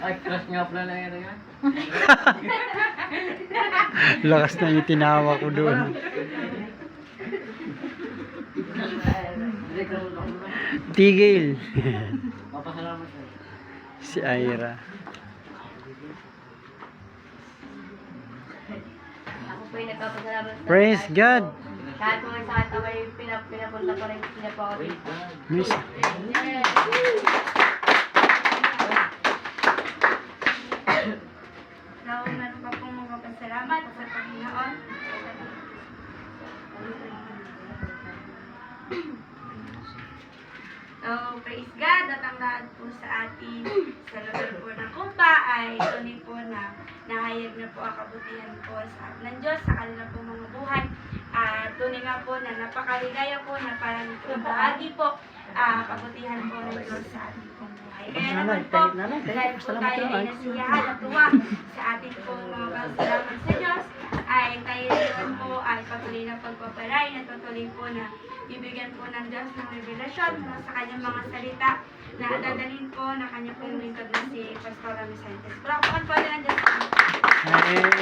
Ay, crush nga pala na yun. Lakas na yung tinawa ko doon. Tigil. Papasalamat sir. Si Ira. Ako po yung nagpapasalamat sa Praise God. Kahit mga sakit ako ay pinapunta pa rin sila po ako dito. Miss. So, meron pa pong magpapasalamat sa Panginoon. So, praise God at ang lahat po sa atin sa lugar po ng Kupa ay tunay po na nahayag na po ang kabutihan po ng Diyos sa kanila po mga buhay. At tunay nga po na napakaligaya po na parang nabahagi po kabutihan po ng Diyos sa ating pong buhay. Kaya naman po, dahil po tayo ay nasiyahan at tuwa sa ating pong mga pasalamat sa Diyos, ay tayo naman po ay patuloy na pagpaparay at patuloy po na bibigyan po ng Diyos ng revelasyon mula sa kanyang mga salita na dadalhin po na kanya pong lingkod na si Pastora Vicentes. Palapakan po natin ang Diyos.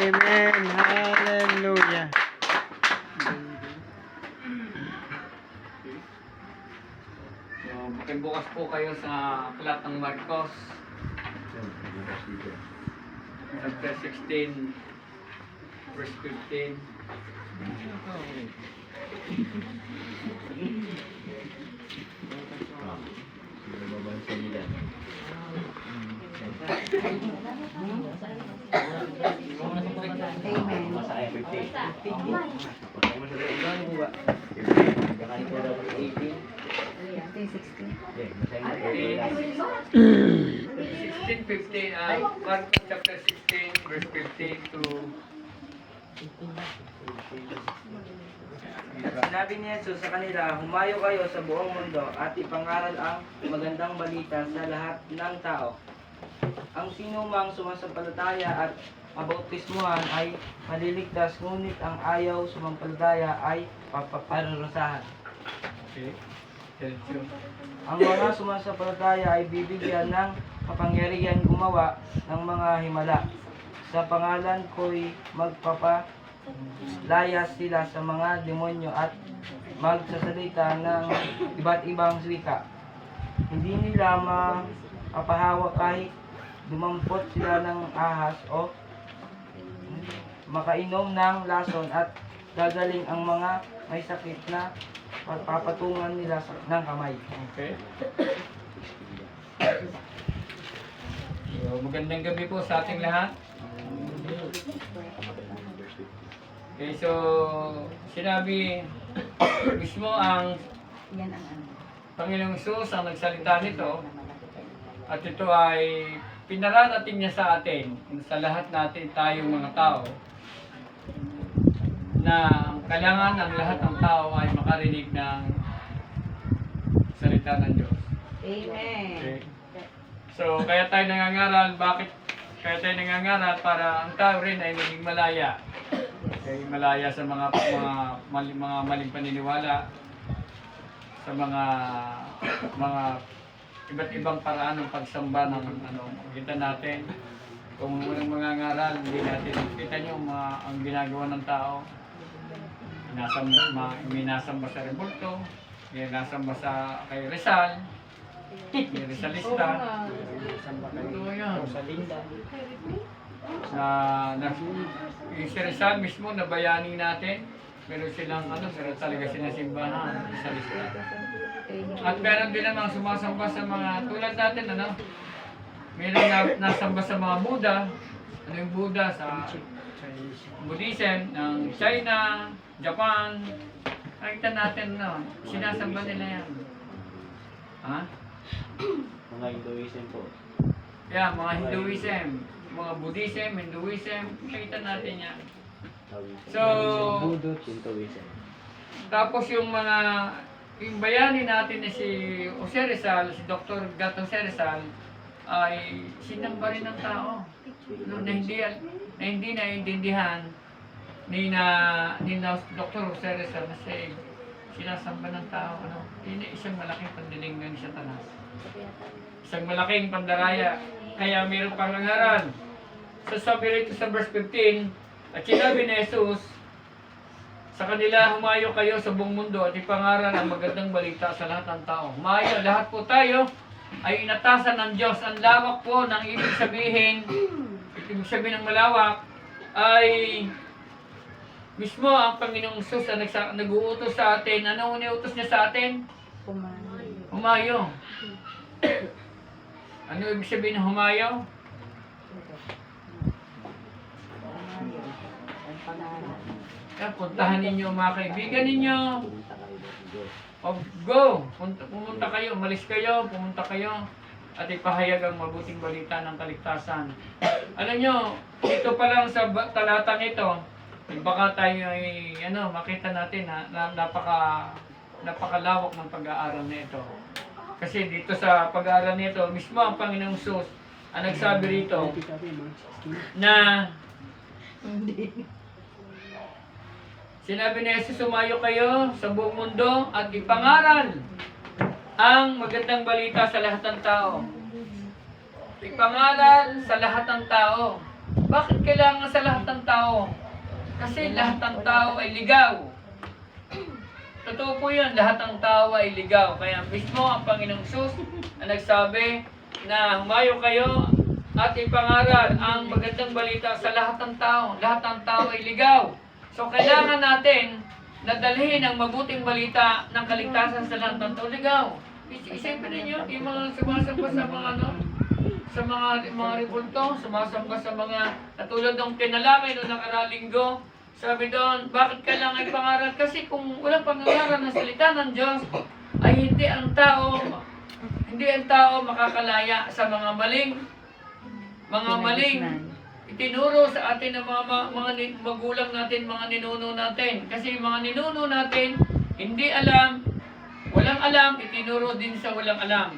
Amen. Hallelujah. So, makibukas po kayo sa aklat ng Marcos. Chapter 16, verse 15. Marcos chapter 16, verse 15 to Sinabi ni Jesus sa kanila, humayo kayo sa buong mundo at ipangaral ang magandang balita sa lahat ng tao. Ang sinumang sumasampalataya at mabautismuhan ay maliligtas, ngunit ang ayaw sumampalataya ay papaparusahan. okay. Diretso. Ang mga sumasampalataya ay bibigyan ng kapangyarihan gumawa ng mga himala. Sa pangalan ko'y magpapalayas sila sa mga demonyo at magsasalita ng iba't ibang wika. Hindi nila mapahawak kahit dumampot sila ng ahas o makainom ng lason, at gagaling ang mga may sakit na papatungan nila ng kamay. Okay. So, magandang gabi po sa ating lahat. Okay, so sinabi mismo ang Panginoong Hesus ang nagsalita nito, at ito ay pinararating niya sa atin, sa lahat natin tayong mga tao, na kailangan ang lahat ng tao ay makarinig ng salita ng Diyos. Amen. Okay. So, kaya tayo nangangaral. Bakit kaya tayo nangangaral? Para ang tao rin ay maging malaya. Okay, malaya sa mga maling paniniwala, sa mga iba't ibang paraan ng pagsamba ng kita natin. Kung walang mangangaral, hindi natin kita niyo ang ginagawa ng tao. Minasamba sa Rebulto, minasamba sa kay Rizal, may Rizalista, yung si Rizal mismo na bayani natin, meron silang meron talaga sinasimbahan, Rizalista. At meron din namang sumasamba sa mga tulad natin, meron nasamba sa mga Buddha. Ano yung Buddha? Sa Buddhism ng China, Japan. Nakita natin, sinasamba nila yan. Ha? Mga Hinduism po. Yeah, mga Hinduism, mga Buddhism, Hinduism, nakita natin yan. So, Shintoism. tapos yung bayani natin na si Jose Rizal, si Dr. Gato Jose Rizal, ay sinamba rin ng tao. Na hindi naiintindihan ni Dr. Jose Rizal kasi sinasamba ng tao. Yun ay isang malaking pandilingan ni Satanas. Isang malaking pandaraya kaya mayroong pangangaral. Sasabi rito sa verse 15, at sinabi ni Jesus, sa kanila humayo kayo sa buong mundo at ipangaral ang magandang balita sa lahat ng tao. Humayo, lahat po tayo ay inatasan ng Diyos. Ang lawak po ng ibig sabihin ng malawak ay mismo ang Panginoong Sus ang nag-uutos sa atin. Anong iniutos niya sa atin? Humayo. Ano ibig sabihin ng humayo? Puntahan ninyo mga kaibigan ninyo. Go! Pumunta kayo, umalis kayo, pumunta kayo at ipahayag ang mabuting balita ng kaligtasan. Alam nyo, dito pa lang sa talatang ito, baka tayo ay makita natin na napakalawak ng pag-aaral na ito. Kasi dito sa pag-aaral nito, mismo ang Panginoong Sus ang nagsabi rito na sinabi ni Jesus, sumayo kayo sa buong mundo at ipangaral ang magandang balita sa lahat ng tao. Ipangaral sa lahat ng tao. Bakit kailangan sa lahat ng tao? Kasi lahat ng tao ay ligaw. Totoo po yun, lahat ng tao ay ligaw. Kaya mismo ang Panginoong Sus ang nagsabi na humayo kayo at ipangaral ang magandang balita sa lahat ng tao. Lahat ng tao ay ligaw. So kailangan natin na dalhin ang mabuting balita ng kaligtasan sa lahat ng tao. Ligaw. Isipin ninyo, yung mga sumasamba sa mga sa mga ribulto, sumasamba sa mga katulad ng tinalangin noong nakaraang linggo. Sabi doon, bakit kailangan ipangaral? Kasi kung walang pangangaral ng salita ng Diyos, ay hindi ang tao makakalaya sa mga maling itinuro sa atin ng mga magulang natin, mga ninuno natin. Kasi mga ninuno natin, hindi alam, walang alam, itinuro din sa walang alam.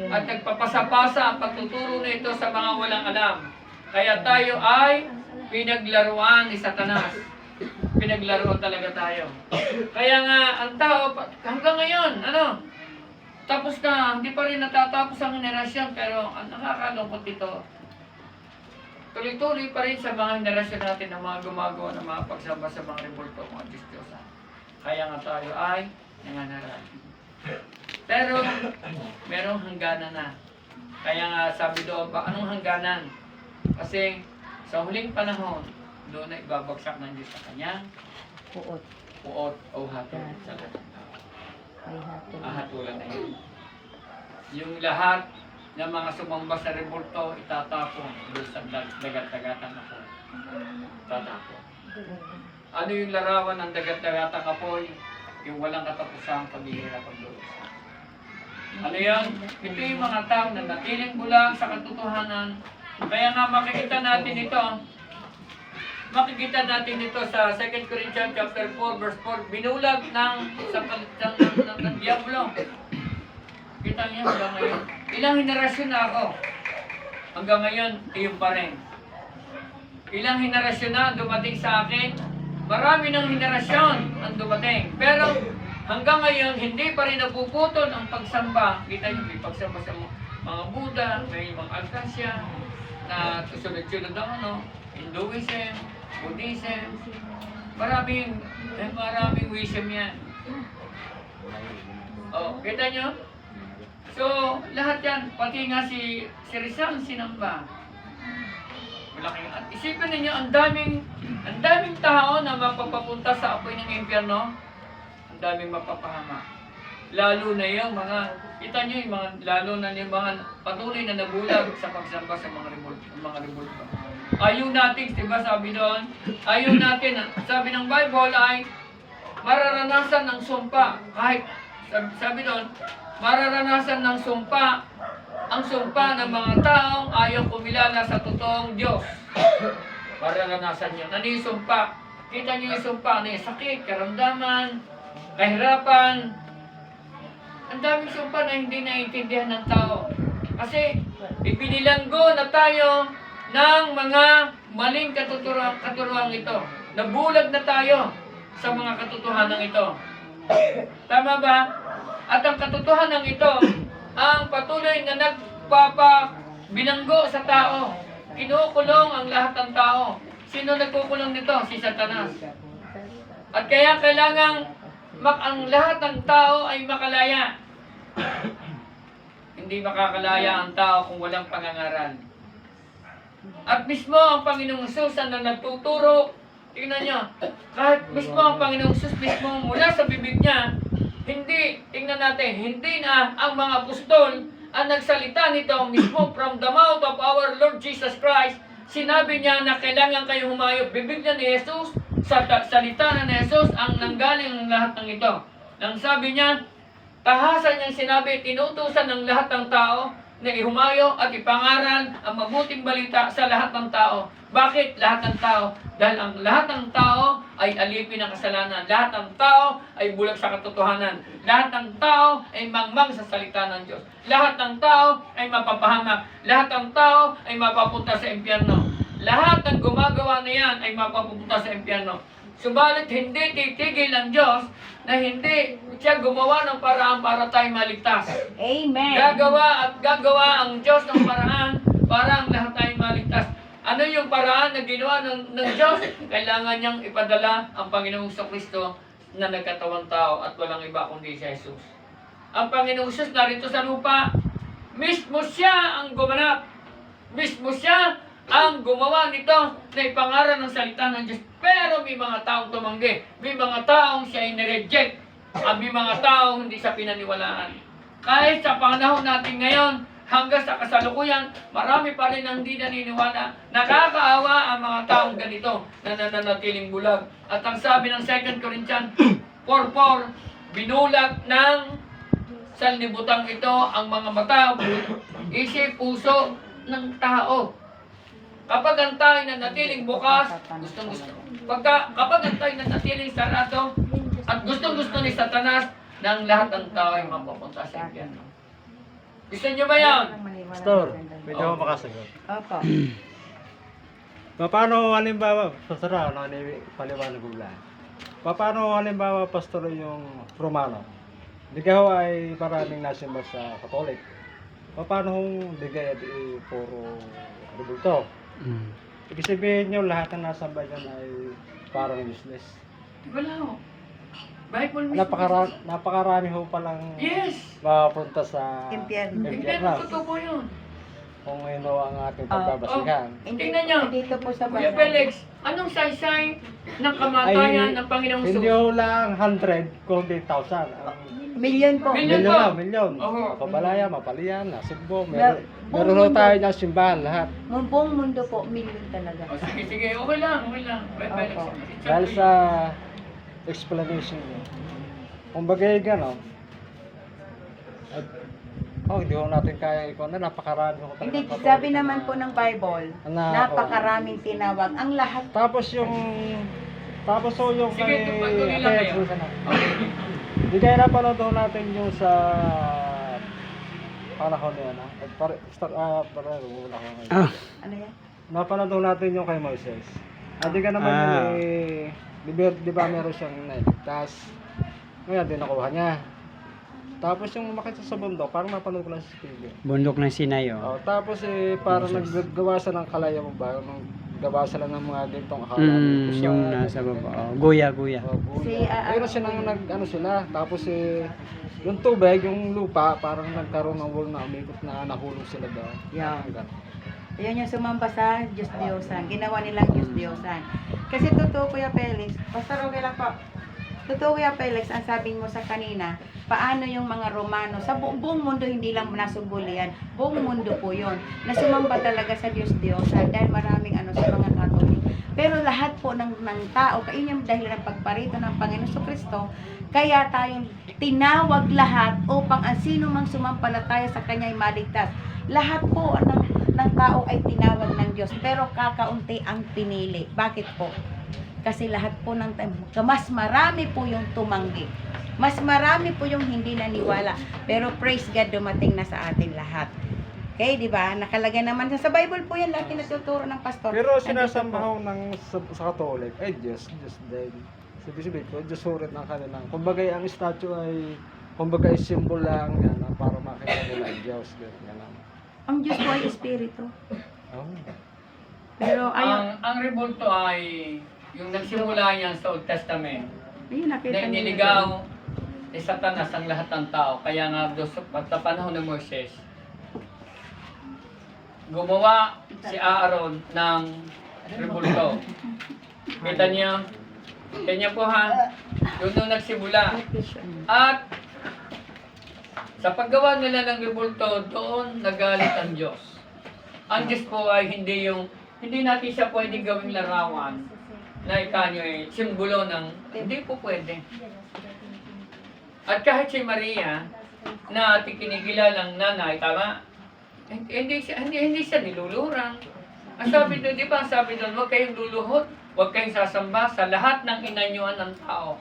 At nagpapasa-pasa ang pagtuturo na ito sa mga walang alam. Kaya tayo ay pinaglaruan ni Satanas. Pinaglaruan talaga tayo. Kaya nga, ang tao, hanggang ngayon, tapos na, hindi pa rin natatapos ang henerasyon, pero ang nakakalungkot dito, tuloy-tuloy pa rin sa mga henerasyon natin ng mga gumagawa ng mga pagsamba sa mga rebulto, mga Diyos-Diyosa. Kaya nga tayo ay nangangaral. Pero, merong hangganan na. Kaya nga sabi doon, anong hangganan? Kasi sa huling panahon, doon na ibabagsak ng Diyos sa kanyang puot o hatol sa lahat ng tao. Hatulan na yun. Yung lahat ng mga sumamba sa rebulto, itatapon doon sa dagat-dagatang apoy. Tatapon. Ano yung larawan ng dagat-dagatang apoy? Yung walang katapusang paghihirap ang Diyos. Ano yan? Ito yung mga tao na natiling bulang sa katotohanan. Kaya nga makikita natin ito. Makikita natin ito sa 2 Corinthians chapter 4 verse 4. Binulag ng Diablo. Kita niyo hanggang ngayon. Ilang henerasyon na ako. Hanggang ngayon, iyon pa rin. Ilang henerasyon na dumating sa akin. Marami ng henerasyon ang dumating. Pero hanggang ngayon, hindi pa rin napuputol ang pagsamba. Kita niyo, may pagsamba sa mga Buddha, may mga Alkansya, na sunod-sunod ang Hinduism, Buddhism. Maraming wisdom yan. Oh, kita niyo? So, lahat yan, pati nga si Rizal sinamba. Malaking, at isipin ninyo, ang daming tao na mapapapunta sa apoy ng impyerno. Ang daming mapapahama. Lalo na yung mga, kita nyo yung mga, lalo na yung mga patuloy na nabulag sa pagsamba sa mga rebulto. Ayaw natin, diba sabi doon, ayaw natin, sabi ng Bible ay mararanasan ng sumpa. Kahit, sabi doon, mararanasan ng sumpa, ang sumpa ng mga taong ayaw kumilala sa totoong Diyos. Mararanasan yun. Ano yung sumpa? Kita nyo yung sumpa, ano yung sakit, karamdaman, kahirapan. Ang daming sumpa na hindi naiintindihan ng tao. Kasi ipinilanggo na tayo ng mga maling katuruan ito. Nabulag na tayo sa mga katotohanan ito. Tama ba? At ang katotohanan ito, ang patuloy na binanggo sa tao. Kinukulong ang lahat ng tao. Sino nagkukulong nito? Si Satanas. At kaya kailangang ang lahat ng tao ay makalaya. Hindi makakalaya ang tao kung walang pangangaral. At mismo ang Panginoong Hesus ang nagtuturo. Tingnan nyo, kahit mismo ang Panginoong Hesus mismo mula sa bibig niya, tingnan natin, hindi na ang mga apostol ang nagsalita nito mismo from the mouth of our Lord Jesus Christ. Sinabi niya na kailangan kayo humayo. Bibig niya ni Jesus, sa salita na ni Jesus, ang nanggaling ng lahat ng ito. Nang sabi niya, tahasan niyang sinabi, tinutusan ng lahat ng tao na ihumayo at ipangaral ang mabuting balita sa lahat ng tao. Bakit lahat ng tao? Dahil ang lahat ng tao ay alipin ng kasalanan. Lahat ng tao ay bulag sa katotohanan. Lahat ng tao ay mangmang sa salita ng Diyos. Lahat ng tao ay mapapahamak. Lahat ng tao ay mapapunta sa impyerno. Lahat ng gumagawa na yan ay mapapunta sa impyerno. Subalit hindi titigil ang Diyos na hindi siya gumawa ng paraan para tayo maligtas. Amen. Gagawa ang Diyos ng paraan para ang lahat tayo maligtas. Ano yung paraan na ginawa ng Diyos? Kailangan niyang ipadala ang Panginoong Kristo na nagkatawang tao at walang iba kundi si Jesus. Ang Panginoong Jesus narito sa lupa, mismo siya ang gumanap. Mismo siya ang gumawa nito na ipangaral ng salita ng Diyos. Pero may mga taong tumanggi. May mga taong siya ay nireject. At may mga taong hindi siya pinaniwalaan. Kahit sa panahon natin ngayon, hanggang sa kasalukuyan, marami pa rin ang hindi naniniwala. Nakakaawa ang mga taong ganito na nananatiling bulag. At ang sabi ng 2 Corinthians 4:4, binulag ng sanlibutan ito ang mga mata, isip, puso ng tao. Kapag ang tayo nanatiling bukas, gustong-gusto. Kapag ang tayo nanatiling sarado, at gustong-gusto ni Satanas, ng lahat ng tao ay mapapunta sa impyerno. Gusto niyo ba yan? Pastor, pwede ako makasagot. Opo. Paano halimbawa, Pastor, paliwanag ko lang. Paano halimbawa, Pastor, yung Romano? Di kayo ay maraming nasimba sa Katolik. Paano kung di kayo puro rebulto? Ibig sabihin nyo, lahat ng nasamba dyan ay parang useless. Wala ho. Bible mismo. Napakarami ho palang Yes! mapunta sa Impyerno. Impyerno, totoo po yun. kung ino ang ating pagbabasihan. Tingnan niyo. Dito po sa Kuya Felix, anong saysay ng kamatayan ng Panginoong Hindi Hesus? ho lang 100, kundi 1,000. Ang Milyon po. Milyon milyon po. lang, milyon. Oo. Kabalaya, Mapalian, Nasugbo, Mer- meron ho tayo ng simbahan lahat. Buong mundo po, milyon talaga. O, sige, okay lang. Kuya Felix. Opo. It's Dahil okay. sa explanation niyo. Kung bagay gano'n, hindi ko natin kaya ikaw na napakarami ko talaga. Hindi, Katolik sabi na- naman po ng Bible, Na- napakaraming tinawag. Ang lahat Tapos yung Sige, tuloy lang kayo. Okay. Hindi kaya napanood ho natin yung sa panahon na yan. Wala ko ngayon. ano yan? Napanood ho natin yung kay Moises. Hindi ka naman di ba meron siyang nailigtas. Ngayon, din nakuha niya. Tapos yung makita sa bundok, parang napanood ko lang sa TV. Bundok ng Sinay, Oh, tapos parang naggawa siya ng kalayang ba? Naggawa sila ng mga gintong akala. yung nasa baba. Oh, guya. Si, Mayroon siya nang ano sila. Tapos yung tubig, yung lupa, parang nagkaroon ng wall na umikot na nahulog sila doon. Yeah. Parang ganun. Ayan yung sumamba sa Diyos Diyosan. Ginawa nilang Diyos Diyosan. Kasi totoo, Kuya Felix, basta okay lang po. Totoo, Kuya Felix, ang sabi mo sa kanina, paano yung mga Romano, sa buong mundo, hindi lang nasuguli yan, buong mundo po yun, na sumamba talaga sa Diyos Diyosan dahil maraming sa mga Katolik. Pero lahat po ng tao, yun yung dahilan ng pagparito ng Panginoon Kristo, kaya tayong tinawag lahat upang ang sino mang sumampalataya sa Kanya ay maligtas. Lahat po ng tao ay tinawag ng Diyos, pero kakaunti ang pinili. Bakit po? Kasi lahat po mas marami po yung tumanggi. Mas marami po yung hindi naniwala. Pero praise God, dumating na sa atin lahat. Okay, di ba? Nakalagay naman sa Bible po yan, lahat tinuturo ng pastor. Pero Nandito sinasamba po. ho sa Katolik, ay Diyos din. Sabi ko, Diyos surit ng kanilang. Kumbaga ang statue ay, kumbaga ay symbol lang yan, para makita nila ang Diyos. Ganun. Ang Diyos po ay espiritu. Oh. Pero ayaw, Ang rebulto ay yung nagsimula niyan sa Old Testament. ayun, nakita Na niyo. iniligaw ni Satanas ang lahat ng tao. Kaya nga doon sa panahon ng Moises, gumawa si Aaron ng rebulto. Kita niyo? Kanya po ha, doon nung nagsimula. At sa paggawa nila ng rebulto, doon nagalit ang Diyos. Ang Diyos po ay hindi natin siya pwedeng gawing larawan na ikanyo ay simbolo ng, hindi po pwede. At kahit si Maria, na ating kinikilalang nanay, tama? Hindi siya nilulurang. Ang sabi doon, di ba? Ang sabi doon, huwag kayong luluhod, huwag kayong sasamba sa lahat ng inanyuan ng tao.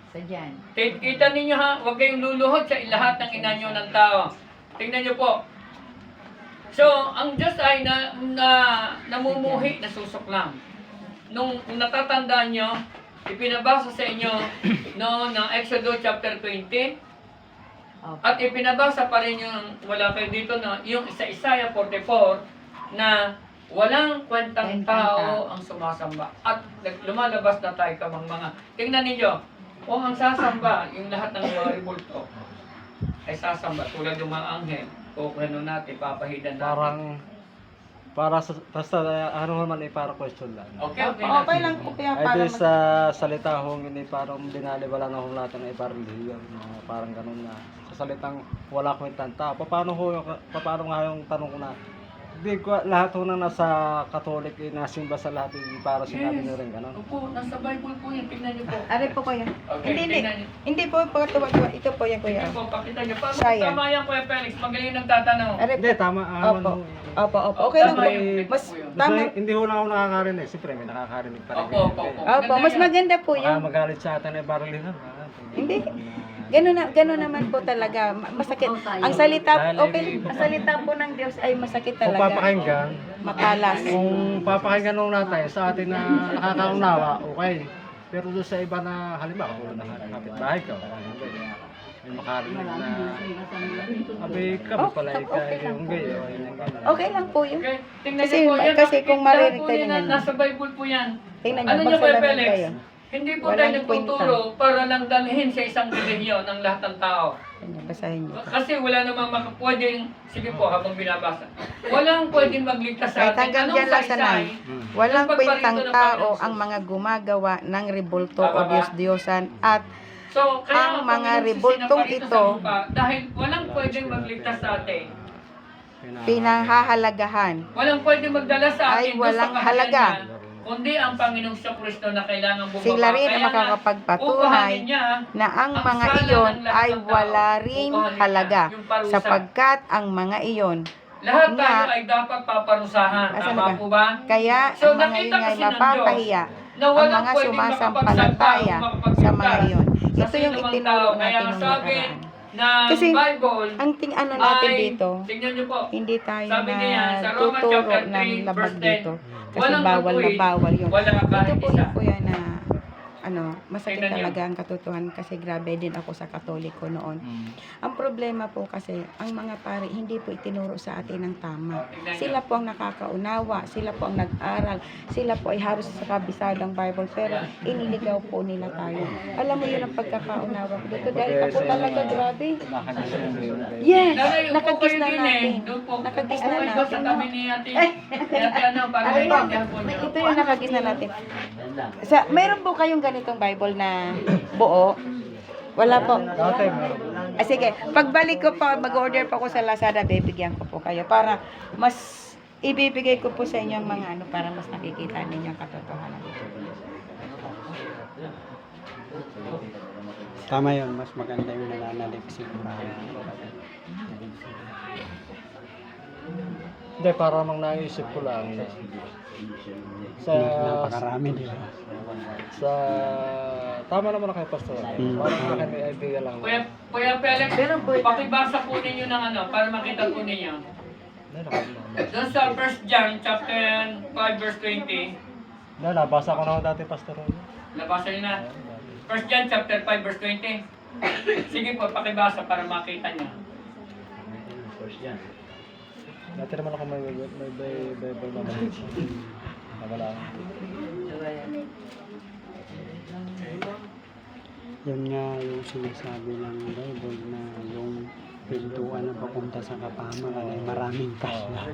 Sa dyan. Kita ninyo ha, huwag kayong luluhod sa lahat ng inanyo ng tao. Tingnan nyo po. So, ang Diyos ay namumuhi, nasusuklam. Nung natatandaan nyo, ipinabasa sa inyo noon ng Exodus chapter 20, at ipinabasa pa rin yung, wala kayo dito, no, yung sa Isaiah 44, na walang kwentang tao ang sumasamba. At lumalabas na tayo kamang mga. Tingnan ninyo, kung ang sasamba, yung lahat ng mga rebulto, ay sasamba tulad ng mga anghel, kukuhanon natin, papahidan natin. Basta ano naman ay para question lang. Okay, okay. Okay lang po kaya Ay para di sa salita hong hindi parang binaliwala na hong natin ay parang religion, parang ganun na. Sa salitang wala kwentang tao. Paano nga yung tanong ko na, hindi ko lahat ho na nasa Katolik ay nasimba sa lahat hindi para sinabi nyo rin ganun. Opo, nasa Bible po yan, tingnan niyo po. Ari po kuya. Okay, Hindi, tingnan niyo. hindi po pagkatuwa. Ito po yan kuya. Tingnan po, pakita niyo. Paano Sayang. tama yan, Kuya Felix? Magaling nagtatanong. Ari Hindi, po. tama. Opo. Opo. Okay lang po. Tama yung Mas po yun. tama. Hindi ho na ako nakakarinig. Siyempre, may nakakarinig pa rin. Opo, opo, opo. Opo, mas maganda po Baka yun. magalit sa atin ay barilihan. Hindi. Ganun naman po talaga. Masakit. Ang salita, okay, ang salita po ng Diyos ay masakit Kung talaga. papakinggan, Matalas. kung papakinggan nung natin sa atin na nakakaunawa, okay. Pero doon sa iba na halimbawa, kung nakakapit-bahay ka, may makarinig na abay ka, pala ka, yung gayo. Okay lang po yun. Okay, tingnan Kasi- niyo po yan. kasi kung Lahat marinig po tayo yan, yan. nasa Bible po yan. Tingnan Ano niyo, niyo, Kuya magsalamat Felix? kayo. Hindi po Walang tayo nagtuturo para lang dalhin sa isang relihiyon ng lahat ng tao. Basahin niyo. Kasi wala namang pwedeng, sige po habang binabasa, walang pwedeng magligtas sa Kahit atin. hanggang Anong dyan lang saysay? Walang Yung pagparito kwentang ng tao Panginoon ang mga gumagawa ng rebulto Tama o ba? Diyos-Diyosan at So, kaya ang mga Panginoon rebultong sinaparito ito, sa lupa, dahil walang pwedeng magligtas sa atin. pinahahalagahan. Walang pwedeng magdala sa Ay, atin doon walang sa halaga. kaharian niya, kundi ang Panginoong Kristo na kailangan bumaba. Sila rin ang Kaya nga, makakapagpatunay upahanin niya na ang ang mga sala iyon ng lahat ay ng tao. wala rin Upahanin niya halaga yung parusa. sapagkat ang mga iyon Lahat nga, tayo ay dapat paparusahan. Asan Tama na ba? po ba? kaya So, ang mga nakita iyon ay kasi ng mapapahiya na ang walang mga pwedeng sumasampalataya makapagsalita o sa mga iyon. sa Ito yung sinumang itinuro tao. Kaya natin ang nung sabi nakaraan. ng Kasi Bible Ang ano natin ay, dito, tingnan niyo po, hindi tayo sabi niya sa na Romans tuturo chapter 3, ng labag verse 10, dito. Kasi walang bawal na matuwid, bawal yung wala ito kahit po isa. yung kuya na masakit Tingnan niyo. talaga ang katotohanan kasi grabe din ako sa Katoliko noon. Ang problema po kasi, ang mga pare hindi po itinuro sa atin ng tama. Tingnan niyo. Sila po ang nakakaunawa, sila po ang nag-aral, sila po ay halos sa kabisadang Bible, pero iniligaw po nila tayo. Alam mo yun ang pagkakaunawa ko dito, dahil ako talaga grabe. Yes, Nanay, upo nakagis kayo na din natin. Doon po. Nakagis Upo na kayo sa natin. tabi ni ate. Ni ate ano, para Ano po? maintindihan po niyo. Ito yung nakagis na natin. Mayroon po kayong ganitong Bible na buo? Wala po. Sige, pagbalik ko pa, mag-order pa ako sa Lazada, bibigyan ko po kayo para mas ibibigay ko po sa inyo ang mga para mas nakikita ninyo ang katotohanan. Tama yun, mas maganda yung nananaliksik pa. Hindi, para mang naisip ko lang. Sa, Napakarami di ba? tama naman na kayo, Pastor. Parang akin may idea lang. Kuya Felix, Meron po ito. pakibasa po ninyo ng ano, para makita po ninyo. Doon sa 1 John chapter 5 verse 20, Nabasa ko na ako dati, Pastor. nabasa niyo na. 1 John chapter 5 verse 20. Sige po, pakibasa para makita niyo. Dati naman ako may Bible na maliit. Wala. Yun nga yung sinasabi ng Bible na yung pintuan na papunta sa kapamakan ay maraming kasla.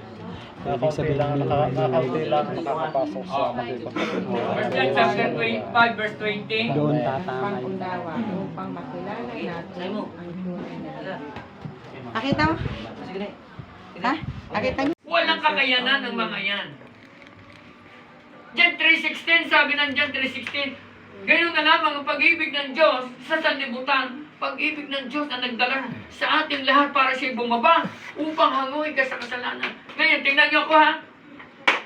Ibig sabihin ng Nakaunti Bible, lang nakakapasok sa makibang. 1 John chapter 5 verse 20. doon tatama Upang yun. undawa, upang makilala natin ang tunay na. Nakita mo? Ha? Nakita niyo? Walang kakayanan ng mga yan. John 3:16, sabi ng John 3:16, gayon na lamang ang pag-ibig ng Diyos sa sanlibutan, pag-ibig ng Diyos na nagdala sa ating lahat para siya bumaba upang hanguin ka sa kasalanan. Ngayon, tingnan niyo ako ha.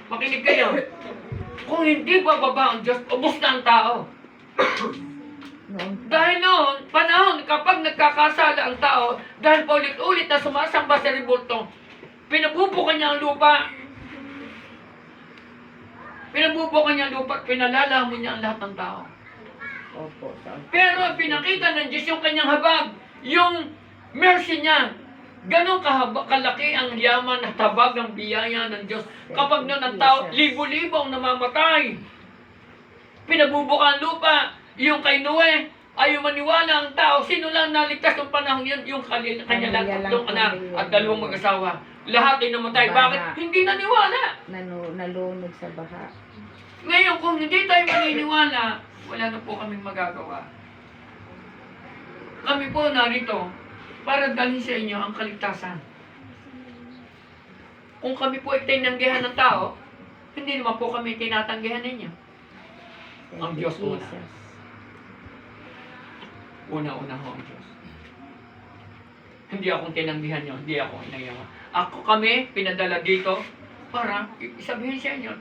Makinig kayo. Kung hindi bababa ang Diyos, ubos na ang tao. Dahil noon, panahon, kapag nagkakasala ang tao, dahil paulit-ulit na sumasamba sa rebulto, pinabubukan niya ang lupa. Pinabubukan niya ang lupa at pinalalamon niya ang lahat ng tao. Opo. Pero pinakita ng Diyos yung kanyang habag, yung mercy niya. Ganon kalaki ang yaman at habag ng biyaya ng Diyos. Kapag noon ang tao, libo-libo ang namamatay. Pinabubukan ang lupa. Yung kay Noe, ayaw maniwala ang tao. Sino lang naligtas ng panahon yun? Yung kanya lang tatlong anak at 2 mag-asawa. Lahat ay namatay. Bakit? Hindi naniwala. Nalunod sa baha. Ngayon, kung hindi tayo maniniwala, wala na po kaming magagawa. Kami po narito para dalhin sa inyo ang kaligtasan. Kung kami po ay tinanggihan ng tao, hindi naman po kami tinatanggihan ninyo. Ang Diyos una. Una-una ho ang Diyos. Hindi akong tinanggihan nyo, hindi ako inayawa. Ako kami, pinadala dito para isabihin sa inyo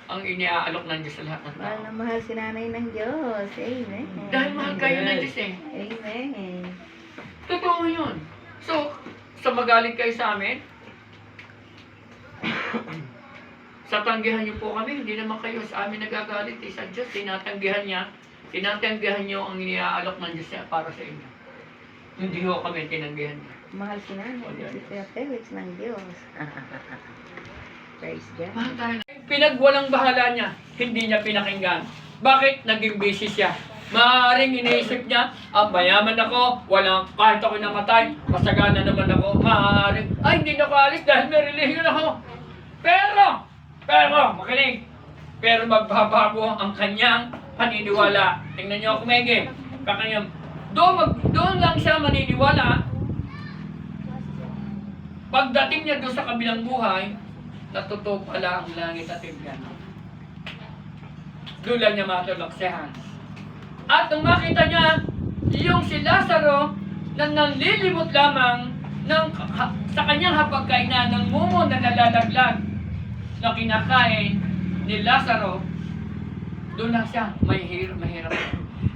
ang iniaalok ng Diyos sa lahat ng Mahal tao. na mahal si nanay ng Diyos. Amen. Dahil mahal kayo ng Diyos eh. Amen. Totoo yun. So, magaling kayo sa amin, sa tanggihan niyo po kami, hindi naman kayo sa amin nagagalit eh. Sa Diyos, tinatanggihan niyo ang iniaalok ng Diyos niya para sa inyo. Hindi ho kami tinanggihan niya. Mahal si nanay. Si Kuya Felix ng Diyos. Praise God. Mahal tayo. Pinagwalang bahala niya, hindi niya pinakinggan. Bakit? Naging busy siya. Maaaring iniisip niya, mayaman ako, kahit ako namatay, masagana naman ako. Maaaring, hindi na ako alis dahil may relihiyon ako. Pero, makinig. Pero magbabago ang kanyang paniniwala. Tingnan niyo ako, Mege. Doon lang siya maniniwala. Pagdating niya doon sa kabilang buhay, natutup pala ang langit at impyerno. Doon lang niya matulaksihan. At nung makita niya, yung si Lazaro na nanlilimot lamang sa kanyang hapagkainan ng mumo na nalalaglag na kinakain ni Lazaro, doon lang siya mahirap.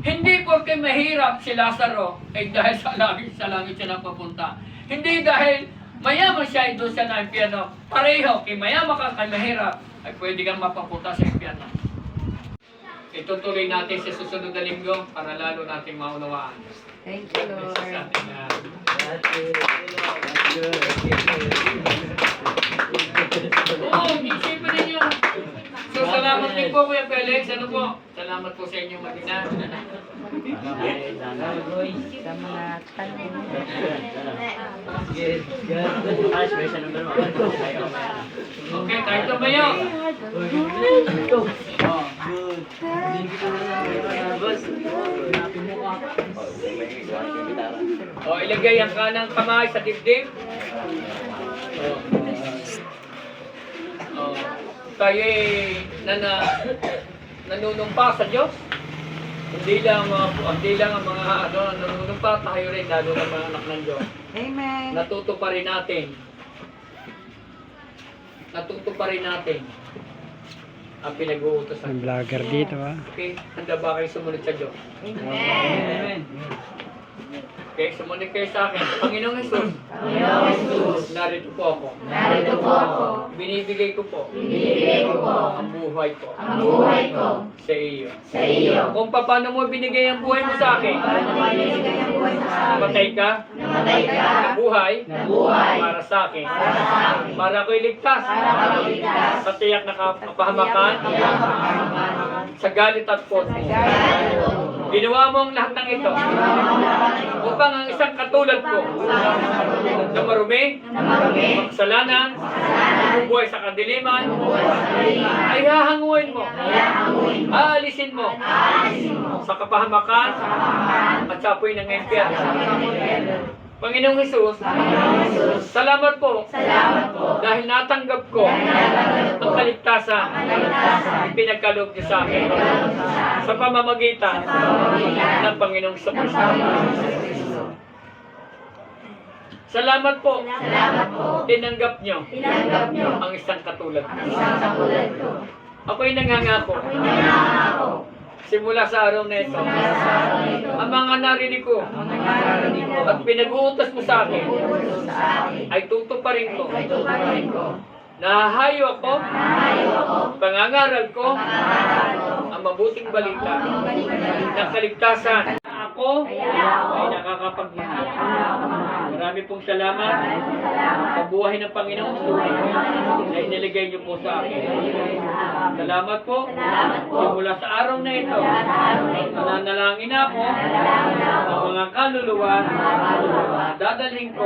Hindi porque mahirap si Lazaro ay dahil sa langit siya napapunta. Hindi dahil mayaman siya ay doon siya na impyerno. Pareho, kay mayaman ka, kay mahirap, ay pwede kang mapapunta sa impyerno. Itutuloy natin sa susunod na linggo para lalo nating maunawaan. Thank you, Lord. Sa ating, isipin ninyo. So, salamat din po, Kuya Felix. Ano po? Salamat po sa inyong mag-ina. Sa mga tanong. Okay, tayo tumayo. Ilagay ang kanang kamay sa dibdib. Tayo nanunumpa sa Diyos. Hindi lang ang mga nanunumpa, tayo rin lalo ng mga anak ng Diyos. Amen. Natuto pa rin natin ang pinag-uutos Ang ng vlogger dito Okay, handa ba kayo sumunod sa Diyos? Amen. Okay, sumunod kayo sa akin. Panginoong Jesus, narito po ako. Binibigay ko po ang buhay ko sa iyo. Kung paano mo binigay ang buhay mo sa akin, namatay ka, na buhay para sa akin, para ako'y ligtas sa tiyak na kapahamakan, sa galit at pot mo. Ginawa mo ang lahat ng ito upang ang isang katulad ko na marumi, makasalanan, bubuhay sa kadiliman, ay hahanguin mo, aalisin mo sa kapahamakan at sa apoy ng impyerno. Panginoong Hesus, salamat po dahil natanggap ko ang kaligtasan ang pinagkaloob niyo sa akin sa pamamagitan ng Panginoong Hesus. Salamat po. Tinanggap niyo ang isang katulad ko. Ako'y nangangako. Simula sa araw na ito, ang mga narinig ko at pinag-uutos mo sa akin ay tutuparin ko. Nahahayo ako, pangangaral ko ang mabuting balita ng kaligtasan. Ako ay nakakapagmahal. Marami pong salamat sa buhay ng Panginoon na iniligay niyo po sa akin. Salamat po. Simula sa araw na ito, nananalangin ako ang mga kaluluwa dadalhin ko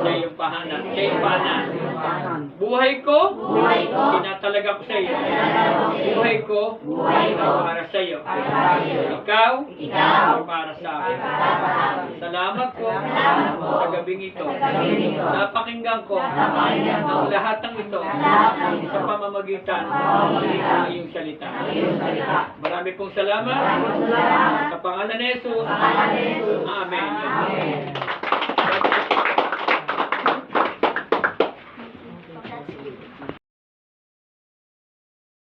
sa iyong pahanan. Sa iyong pahanan. Buhay ko, tinatalaga ko sa iyo. Buhay ko, para sa iyo. Ikaw, para sa akin. Salamat po sa gabing ito. Napakinggan ko ang lahat ng ito sa pamamagitan ng iyong salita. Marami pong salamat. Sa pangalan ni Jesus. Amen.